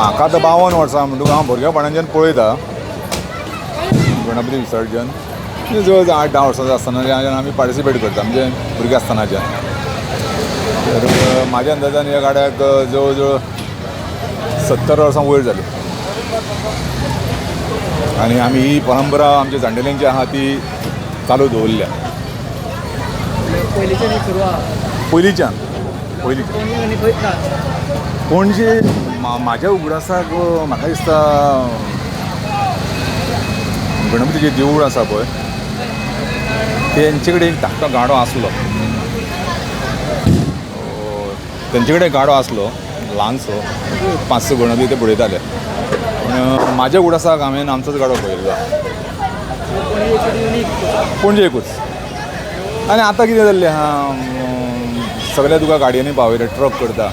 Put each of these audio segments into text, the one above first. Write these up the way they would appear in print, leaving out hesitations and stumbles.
म्हाका आतां 52 वर्सां म्हणटकूच हांव भुरगेपणाच्यान पळयता गणपती विसर्जन. जवळ जवळ 8-10 वर्सांचो आसतना आमी पार्टिसिपेट करता म्हणजे भुरगे आसतनाच्यान. तर म्हाज्या अंदाजान ह्या गाड्याक जवळ जवळ 70 वर्सां वयर जाली आनी आमी ही परंपरा आमच्या जाण्टेल्यांची आहा ती चालू दवरल्या पयलींच्यान. पणजे म्हाज्या उगडासाक म्हाका दिसता गणपतीचें देवूळ आसा पळय तेंचे कडेन एक धाकटो गाडो आसलो. तेंचे कडेन गाडो आसलो ल्हानसो 5-6 गणपती ते पळयताले. पूण म्हाज्या उगडासाक हांवें आमचोच गाडो पळयल्लो पणजे एकूच. आनी आतां कितें जाल्लें आहा सगळे तुका गाडयांनी पावयले ट्रक करता.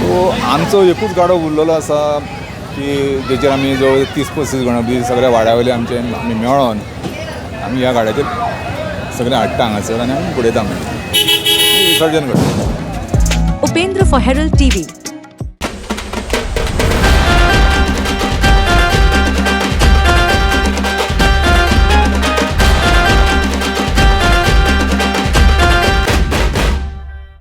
सो आमचो एकूच गाडो उरलेलो आसा की जेचेर आमी जवळ 30-35 गणपती सगळ्या वाड्या आमचे आमी मेळोन आमी ह्या गाड्याचेर सगळे हाडटा हांगासर आनी आमी पळयता विसर्जन करता. Upendra for Herald TV.